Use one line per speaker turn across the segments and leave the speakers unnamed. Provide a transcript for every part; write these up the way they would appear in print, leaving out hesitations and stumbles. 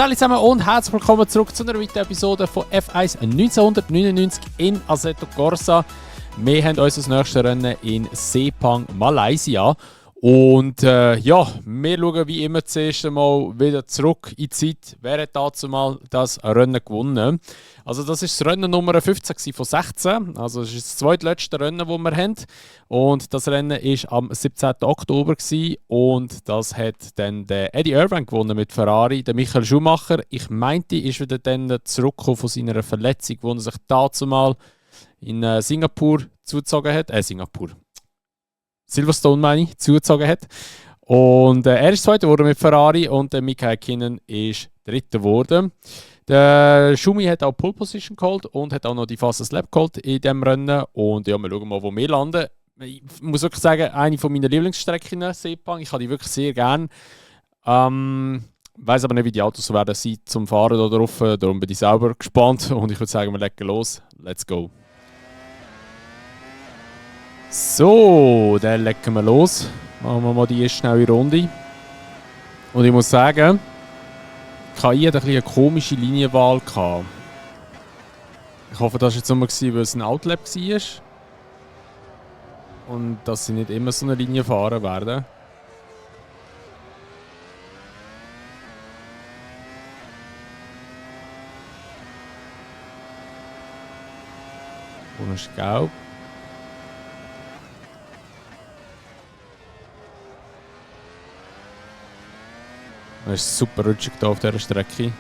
Salut zusammen und herzlich willkommen zurück zu einer weiteren Episode von F1 1999 in Assetto Corsa. Wir haben unser nächstes Rennen in Sepang, Malaysia. Und ja, wir schauen wie immer das erste Mal wieder zurück in die Zeit. Wer hat dazu mal das Rennen gewonnen? Also das ist das Rennen Nummer 15 von 16. Also das ist das zweitletzte Rennen, das wir haben. Und das Rennen war am 17. Oktober und das hat dann der Eddie Irvine gewonnen mit Ferrari. Der Michael Schumacher, ich meinte, ist wieder dann zurückgekommen von seiner Verletzung, wo er sich dazu mal in Singapur zugezogen hat. Silverstone meine ich, zugezogen hat. Und er ist Zweiter geworden mit Ferrari und der Mika Häkkinen ist Dritter geworden. Der Schumi hat auch Pole Position geholt und hat auch noch die Fastest Lap geholt in diesem Rennen. Und ja, wir schauen mal, wo wir landen. Ich muss wirklich sagen, eine meiner Lieblingsstrecken, Sepang. Ich habe die wirklich sehr gerne. Weiß aber nicht, wie die Autos so werden sein zum Fahren da drauf. Darum bin ich selber gespannt und ich würde sagen, wir legen los. Let's go. So, dann legen wir los. Machen wir mal die erste schnelle Runde. Und ich muss sagen, KI hat eine komische Linienwahl gehabt. Ich hoffe, das war jetzt nur, weil es ein Outlap war. Und dass sie nicht immer so eine Linie fahren werden. Und ist gelb. Es ist super rutschig hier auf dieser Strecke.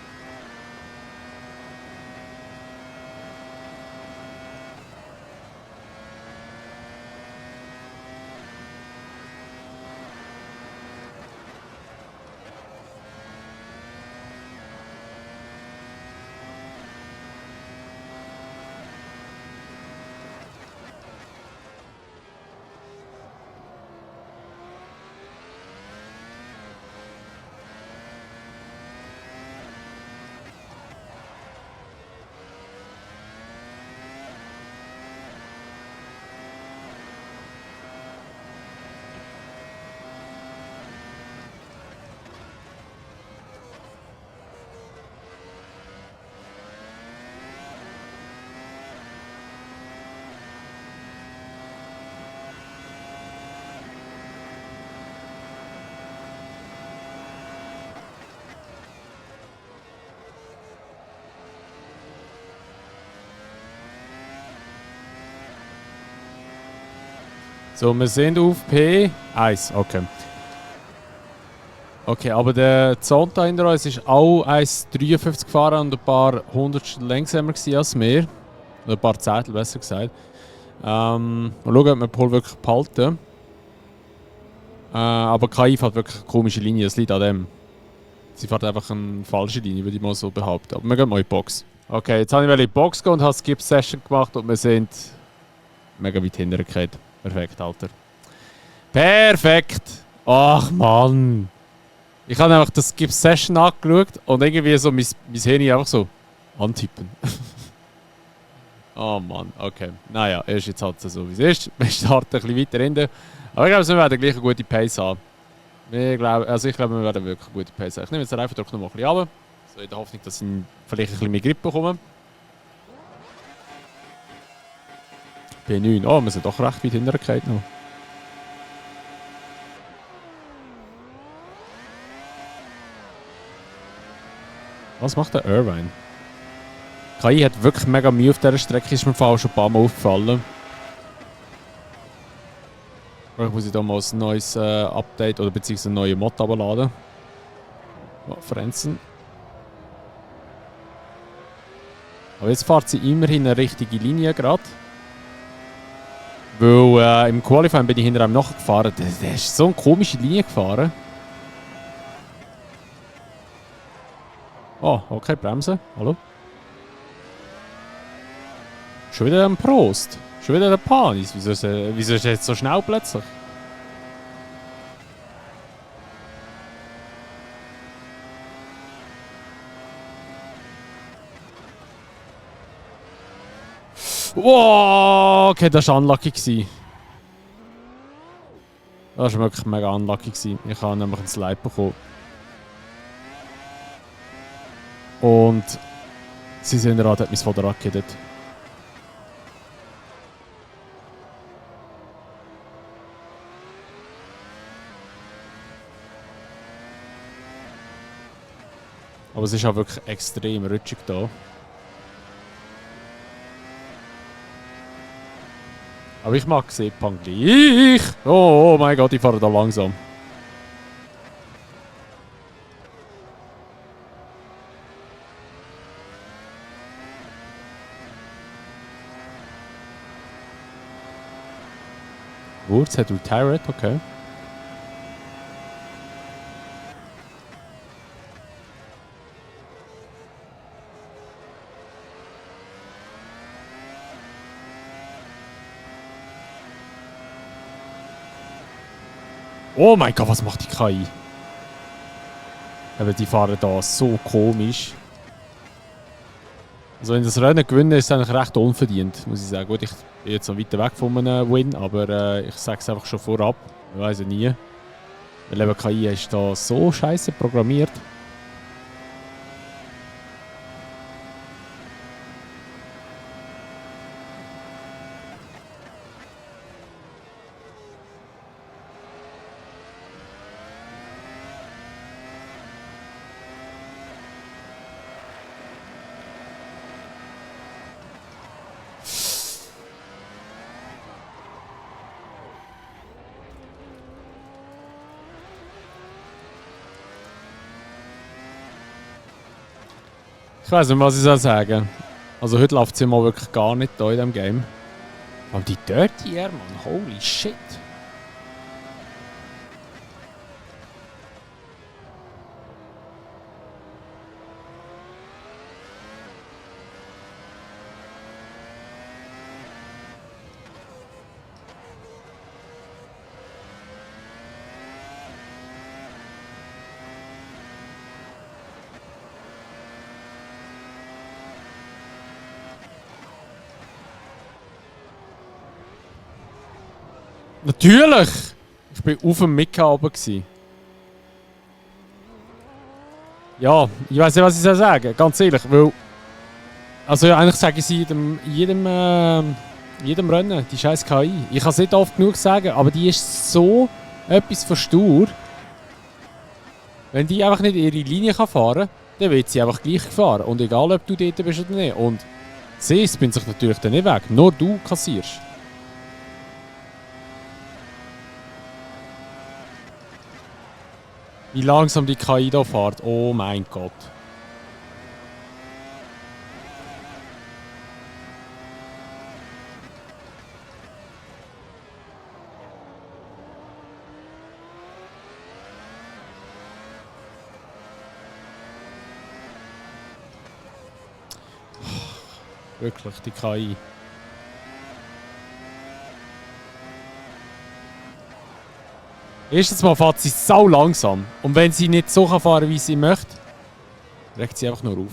So, wir sind auf P1, okay. Okay, aber der Zonta hinter uns ist auch 1,53 gefahren und ein paar Hundertstel langsamer als wir. Oder ein paar Zehntel, besser gesagt. Mal schauen, ob wir Pole wirklich behalten. Aber KI fährt wirklich eine komische Linie, das liegt an dem. Sie fährt einfach eine falsche Linie, würde ich mal so behaupten. Aber wir gehen mal in die Box. Okay, jetzt habe ich in die Box gehen und habe Skip Session gemacht und wir sind mega weit hinterher. Perfekt, Alter. Perfekt! Ach Mann! Ich habe einfach das Skip Session angeschaut und irgendwie so mein Handy einfach so antippen. Oh Mann, okay. Naja, ist jetzt halt so, wie es ist. Wir starten ein bisschen weiter hinten. Aber ich glaube, wir werden gleich eine gute Pace haben. Ich glaube, wir werden wirklich eine gute Pace haben. Ich nehme jetzt den Reifendruck noch mal ein bisschen runter. So in der Hoffnung, dass ich vielleicht ein bisschen mehr Grip bekomme. P9. Oh, wir sind doch recht weit hinterher noch. Was macht der Irvine? KI hat wirklich mega Mühe auf dieser Strecke, ist mir schon ein paar Mal aufgefallen. Vielleicht muss ich da mal ein neues Update oder beziehungsweise einen neuen Mod abladen. Oh, Frenzen. Aber jetzt fährt sie immerhin eine richtige Linie gerade. Weil im Qualifying bin ich hinter einem nachgefahren. Der ist so eine komische Linie gefahren. Oh, okay, Bremse. Hallo? Schon wieder ein Prost. Schon wieder der Panis. Wieso ist er jetzt so schnell plötzlich? Wow, okay, das war unlucky. Das war wirklich mega unlucky. Ich habe nämlich ein Slide bekommen. Und sie sind hat mein Vater angekettet. Aber es ist auch wirklich extrem rutschig da. Aber ich mag Sepang gleich. Oh mein Gott, ich fahre da langsam. Wurz hat retired, okay. Oh mein Gott, was macht die KI? Aber die fahren da so komisch. Also wenn das Rennen gewinnen, ist es eigentlich recht unverdient, muss ich sagen. Gut, ich bin jetzt noch weiter weg von einem Win, aber ich sage es einfach schon vorab. Ich weiß ja nie. Weil eben KI ist da so scheiße programmiert. Ich weiß nicht, was ich soll sagen. Also heute läuft es ja mal wirklich gar nicht da in diesem Game. Aber die Dirty Air, Mann, holy shit. Natürlich! Ich war auf dem Mika oben. Ja, ich weiß nicht, was ich sagen soll, ganz ehrlich, weil... Also ja, eigentlich sage ich sie jedem Rennen, die scheiß KI. Ich kann es nicht oft genug sagen, aber die ist so etwas von stur. Wenn die einfach nicht ihre Linie fahren kann, dann wird sie einfach gleich gefahren. Und egal, ob du dort bist oder nicht. Und sie spinnt sich natürlich dann nicht weg, nur du kassierst. Wie langsam die KI da fährt. Oh mein Gott. Wirklich, die KI. Erstens mal fährt sie sau langsam. Und wenn sie nicht so fahren kann, wie sie möchte, regt sie einfach nur auf.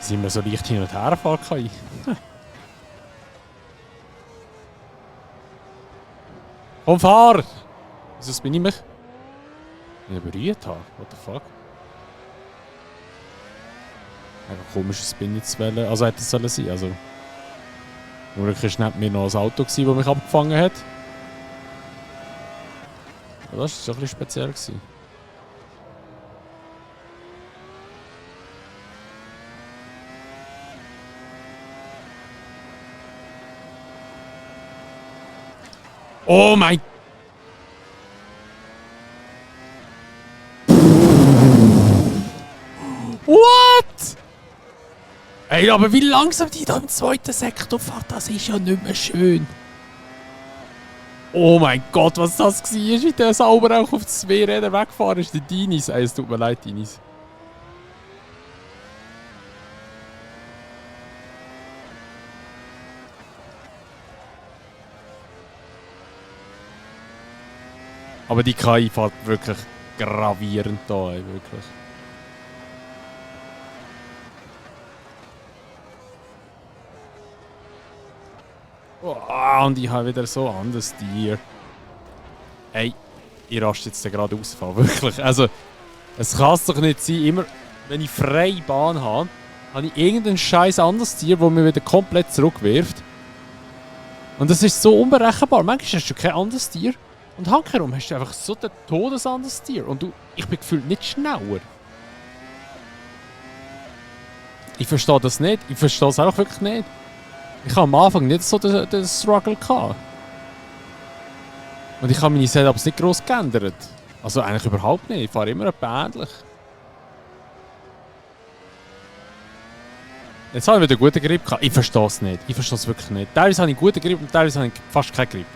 Sind wir so leicht hin und her fahren kann. Komm, fahr! Wieso bin ich mich berührt habe? What the fuck? Einfach komisches Spin jetzt wollen. Also hätte es sollen sein. Also. Wirklich war neben mir noch ein Auto, das mich abgefangen hat. Ja, das war schon ein bisschen speziell. Oh mein... What? Ey, aber wie langsam die da im zweiten Sektor fährt, das ist ja nicht mehr schön. Oh mein Gott, was das war, wie der sauber auch auf das zwei Räder weggefahren ist. Der Dinis. Ey, es tut mir leid, Dinis. Aber die KI fährt wirklich gravierend da, ey, wirklich. Oh, und ich habe wieder so anderes Tier. Ey, ich raste jetzt gerade ausfallen, wirklich. Also, es kann es doch nicht sein, immer wenn ich freie Bahn habe, habe ich irgendein scheiß anderes Tier, das mich wieder komplett zurückwirft. Und das ist so unberechenbar. Manchmal hast du kein anderes Tier und handherum hast du einfach so ein todesanderes Tier. Und ich bin gefühlt nicht schneller. Ich verstehe das nicht. Ich verstehe es einfach wirklich nicht. Ich habe am Anfang nicht so den Struggle gehabt. Und ich habe meine Setups nicht gross geändert. Also eigentlich überhaupt nicht. Ich fahre immer etwa ähnlich. Jetzt habe ich wieder einen guten Grip gehabt. Ich verstehe es nicht. Ich verstehe es wirklich nicht. Teilweise habe ich einen guten Grip und teilweise habe ich fast keinen Grip.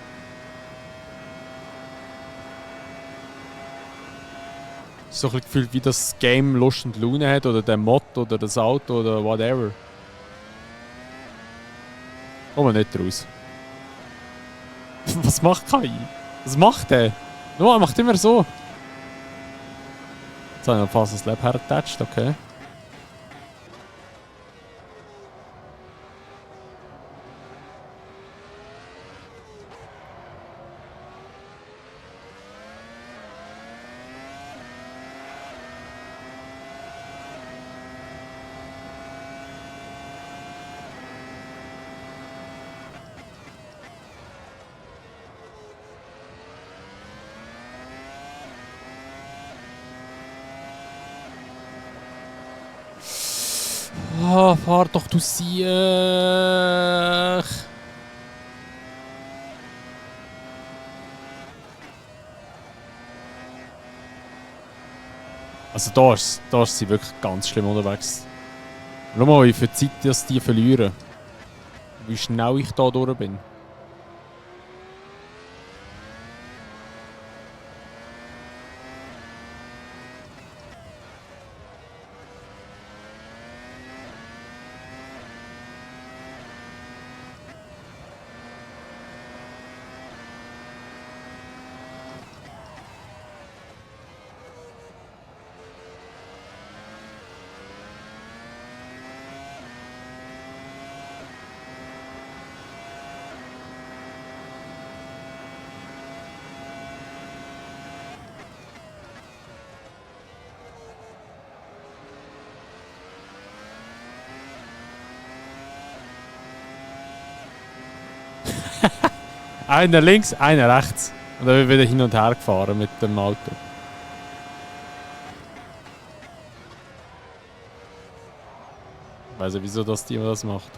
So ein bisschen gefühlt, wie das Game Lust und Laune hat. Oder der Mod oder das Auto oder whatever. Kommen wir nicht raus. Was macht KI? Was macht der? No, er macht immer so. Jetzt habe ich noch fast das Lab hergetatscht, okay. Oh, fahr doch, du Siech! Also da ist sie wirklich ganz schlimm unterwegs. Schau mal, wie viel Zeit das die verlieren. Wie schnell ich da durch bin. Einer links, einer rechts. Und dann wird wieder hin und her gefahren mit dem Auto. Ich weiss nicht, wieso das Team das macht.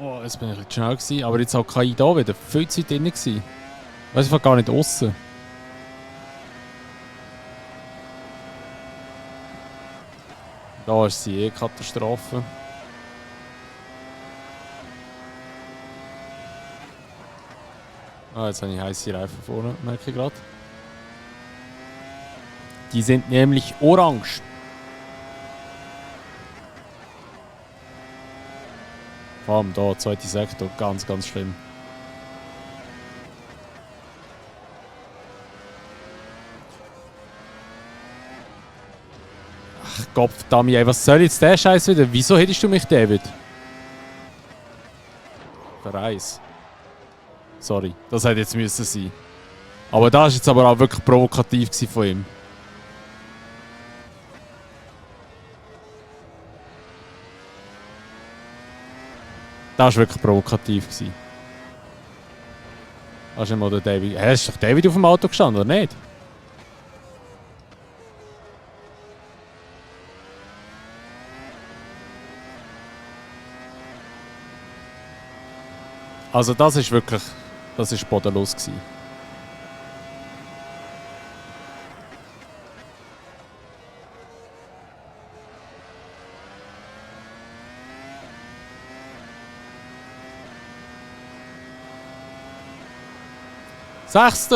Oh, jetzt bin ich ein bisschen schnell gewesen, aber jetzt auch KI da wieder viel Zeit drin gewesen. Weiss ich war gar nicht aussen. Da ist sie eh Katastrophe. Ah, jetzt habe ich heiße Reifen vorne, merke ich gerade. Die sind nämlich orange. Vor allem da, zweite Sektor, ganz, ganz schlimm. Ach Gott, verdammt, ey, was soll jetzt der Scheiß wieder? Wieso hättest du mich, David? Verreis. Sorry, das hätte jetzt müssen sein. Aber das war jetzt aber auch wirklich provokativ von ihm. Das war wirklich provokativ. Hast du mal den David... Hey, ist doch David auf dem Auto gestanden, oder nicht? Also das ist wirklich... Das ist bodenlos gewesen. 6.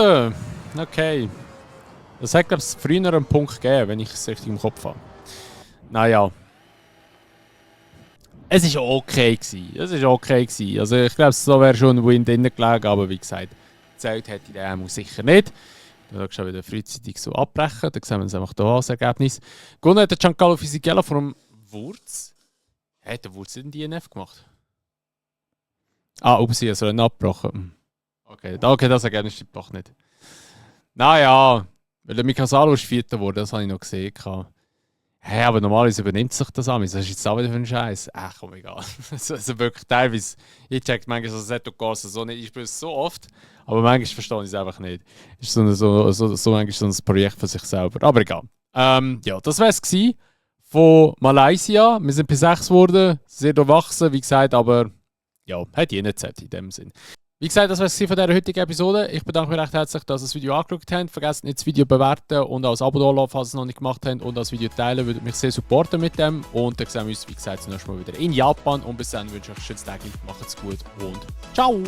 Okay. Das hat, glaube ich, früher einen Punkt gegeben, wenn ich es richtig im Kopf habe. Naja. Es war okay. Also ich glaube, so wäre schon ein Win drin gelegen, aber wie gesagt, zählt hätte der sicher nicht. Da schauen wir wieder frühzeitig so abbrechen. Dann sehen wir uns einfach hier an, das Ergebnis. Gewonnen hat der Giancarlo Fisichella vor dem Wurz. Hat der Wurz den DNF gemacht? Upsi, er soll ihn abgebrochen. Okay, das Ergebnis stimmt doch nicht. Naja, weil der Mika Salo ist Vierter geworden, das habe ich noch gesehen. Hey, aber normalerweise übernimmt sich das an. Was ist jetzt auch wieder für ein Scheiß? Ach, komm, egal. Also wirklich teilweise, ich check manchmal so Assetto Corsa so nicht. Ich spiele es so oft, aber manchmal verstehe ich es einfach nicht. Ist so manchmal so ein Projekt für sich selber. Aber egal. Ja, das war es von Malaysia. Wir sind bei 6 geworden, sehr durchwachsen, wie gesagt, aber ja, hat jeder Zeit in dem Sinn. Wie gesagt, das war es von dieser heutigen Episode. Ich bedanke mich recht herzlich, dass ihr das Video angeschaut habt. Vergesst nicht, das Video bewerten und als Abo da, falls ihr es noch nicht gemacht habt. Und das Video teilen, würde mich sehr supporten mit dem. Und dann sehen wir uns, wie gesagt, das nächste Mal wieder in Japan. Und bis dann wünsche ich euch ein schönes Tag. Macht's gut und ciao!